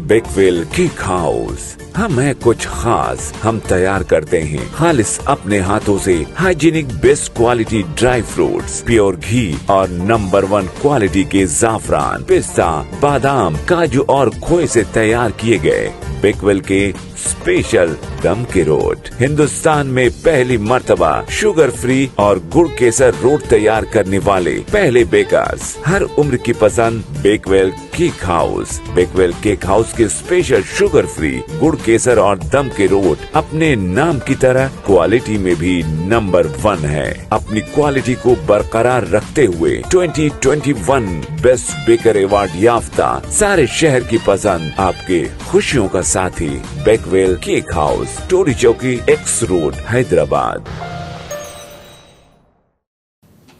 Bakewell cake house. हम है कुछ खास, हम तैयार करते हैं खालिस अपने हाथों से hygienic best quality dry fruits, pure घी और नंबर 1 क्वालिटी के जाफरान, पिस्ता, बादाम, काजू और खोए से तैयार किए गए बेकवेल के स्पेशल दम के रोट। हिंदुस्तान में पहली मर्तबा शुगर फ्री और गुड़ केसर रोट तैयार करने वाले पहले बेकर्स। हर उम्र की पसंद Bakewell cake house. Bakewell cake house के स्पेशल शुगर फ्री, गुड़ केसर और दम के रोट अपने नाम की तरह क्वालिटी में भी नंबर 1 है। अपनी क्वालिटी को बरकरार रखते हुए 2021 बेस्ट बेकर अवार्ड याफ्ता सारे शहर की पसंद, आपके खुशियों का साथी बेकवेल केक हाउस, टोरी चौकी, एक्स रोड, हैदराबाद।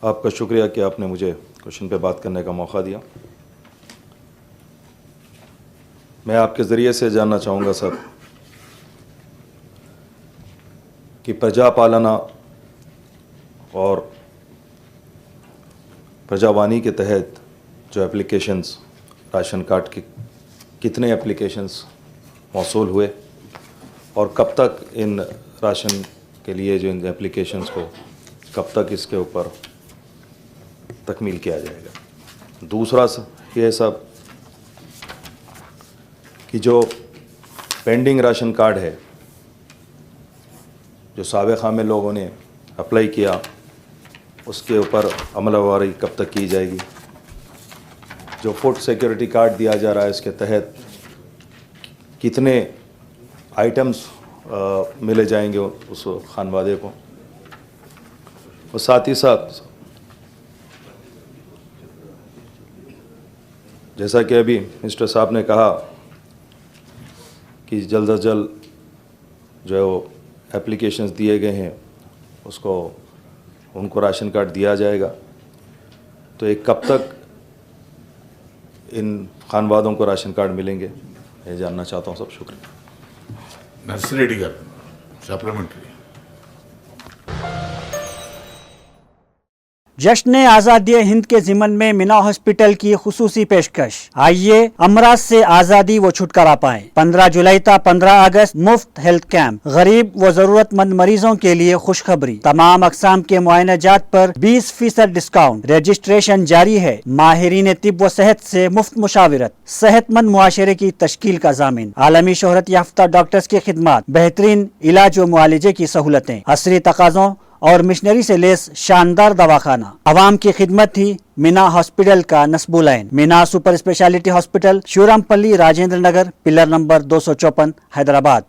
आपका शुक्रिया कि आपने मुझे क्वेश्चन पे बात करने का मौका दिया। मैं आपके ज़रिए से जानना चाहूँगा सर कि प्रजा पालना और प्रजावानी के तहत जो एप्लीकेशंस राशन कार्ड के कितने एप्लीकेशंस मौसूल हुए और कब तक इन राशन के लिए जो इन एप्लीकेशंस को कब तक इसके ऊपर तकमील किया जाएगा। दूसरा ये सब कि जो पेंडिंग राशन कार्ड है जो साबिक़ा में लोगों ने अप्लाई किया उसके ऊपर अमलवारी कब तक की जाएगी। जो फूड सिक्योरिटी कार्ड दिया जा रहा है इसके तहत कितने आइटम्स मिले जाएंगे उस खानवादे को। और साथ ही साथ जैसा कि अभी मिनिस्टर साहब ने कहा कि जल्द अज जल्द जो एप्लीकेशंस दिए गए हैं उसको उनको राशन कार्ड दिया जाएगा, तो एक कब तक इन खानवादों को राशन कार्ड मिलेंगे ये जानना चाहता हूँ। सब शुक्रिया। नर्सरी का सप्लीमेंट्री। जश्न आज़ादी हिंद के ज़िमन में मीना हॉस्पिटल की खुसूसी पेशकश। आइए अमराज से आज़ादी व छुटकारा पाएं। 15 जुलाई था 15 अगस्त मुफ्त हेल्थ कैंप। गरीब व जरूरतमंद मरीजों के लिए खुशखबरी। तमाम अकसाम के मुआयनाजात पर 20% डिस्काउंट। रजिस्ट्रेशन जारी है। माहिरीन तिब व सेहत से मुफ्त मुशावरत। सेहतमंद मुआशरे की तश्कील का जामिन। आलमी शोहरत याफ्ता डॉक्टर्स की खिदमत। बेहतरीन इलाज व मुआलजे की सहूलतें। असरी तकाज़ों और मिशनरी से लेस शानदार दवाखाना। आवाम की खिदमत थी मीना हॉस्पिटल का नस्बुलैन। Meena super speciality hospital, Shurampalli, Rajendra Nagar, pillar number 254, Hyderabad.